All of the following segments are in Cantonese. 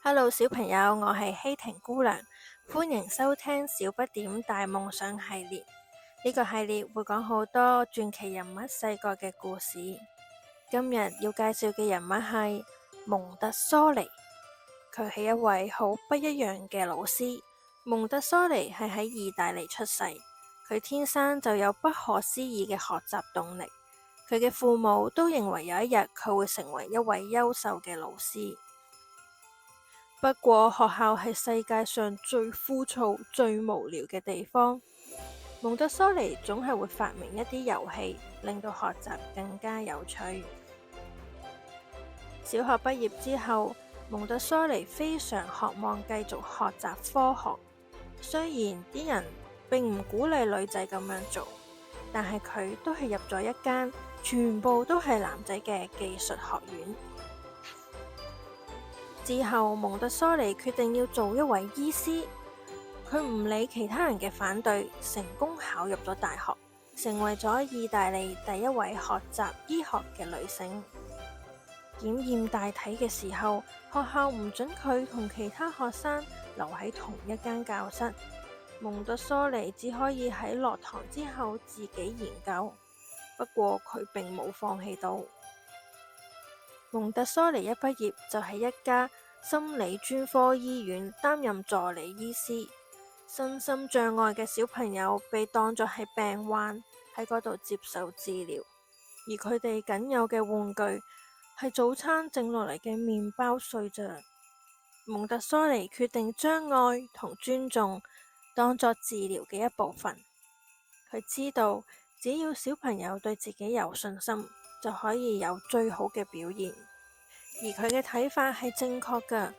Hello，小朋友，我係希婷姑娘，歡迎收聽小不點大夢想系列。呢個系列會講好多傳奇人物細個嘅故事。今日要介紹嘅人物係蒙特梭利，佢係一位好不一樣嘅老師。蒙特梭利係喺意大利出世，佢天生就有不可思議嘅學習動力。佢嘅父母都認為有一日佢會成為一位優秀嘅老師。不過學校係世界上最枯燥、最無聊嘅地方。蒙特梭利總係會發明一啲遊戲，令到學習更加有趣。小學畢業之後，蒙特梭利非常渴望繼續學習科學。雖然啲人並唔鼓勵女仔咁樣做，但係佢都係入咗一間全部都係男仔嘅技術學院。之後，蒙特梭利決定要做一位醫師。佢唔理其他人嘅反對，成功考入咗大學，成為咗意大利第一位學習醫學嘅女性。檢驗大體嘅時候，學校唔准佢同其他學生留喺同一間教室。蒙特梭利只可以喺落堂之後自己研究。不過佢並冇放棄到。蒙特梭利一畢業就喺一家心理專科醫院擔任助理醫師，身心障礙嘅小朋友被當作係病患喺嗰度接受治療，而佢哋僅有嘅玩具係早餐剩落嚟嘅麵包碎咋。蒙特梭利決定將愛同尊重當作治療嘅一部分。佢知道只要小朋友對自己有信心，就可以有最好嘅表現。而佢嘅睇法係正確㗎。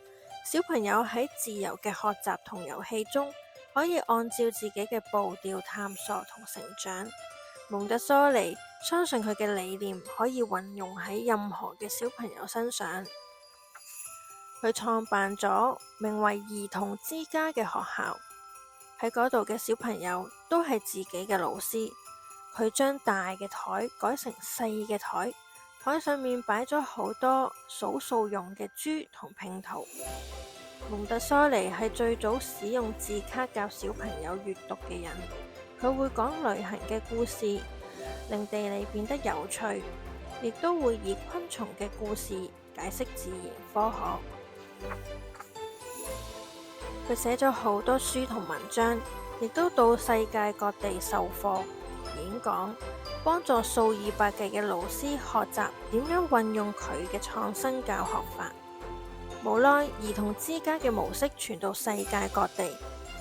小朋友喺自由嘅學習同遊戲中，可以按照自己嘅步調探索同成長。蒙特梭利相信佢嘅理念可以運用喺任何嘅小朋友身上。佢創辦咗名為兒童之家嘅學校，喺嗰度嘅小朋友都係自己嘅老師。佢將大嘅台改成細嘅台，台上面擺咗好多數數用嘅珠同拼圖。蒙特梭利係最早使用字卡教小朋友閱讀嘅人。佢會講旅行嘅故事，令地理變得有趣，亦都會以昆蟲嘅故事解釋自然科學。佢寫咗好多書同文章，亦都到世界各地授課、演講，幫助數以百計嘅老師學習點樣運用佢嘅創新教學法。無奈兒童之家嘅模式傳到世界各地，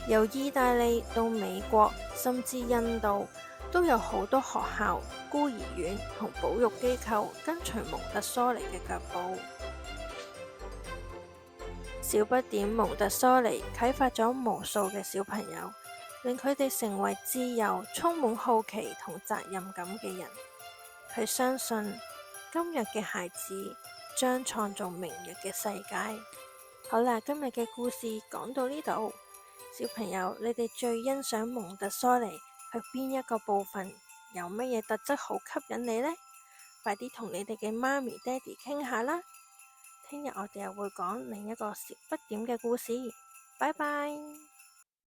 由意大利到美國，甚至印度，都有好多學校、孤兒院同保育機構跟隨蒙特梭利嘅腳步。小不點蒙特梭利啟發咗無數嘅小朋友，令佢哋成為自由、充滿好奇同責任感嘅人。佢相信今日嘅孩子將創造明日嘅世界。好啦，今日嘅故事講到呢度。小朋友，你哋最欣賞蒙特梭利喺邊一個部分？有乜嘢特質好吸引你呢？快啲同你哋嘅媽咪、爹哋傾下啦。聽日我哋又會講另一個小不點嘅故事。拜拜。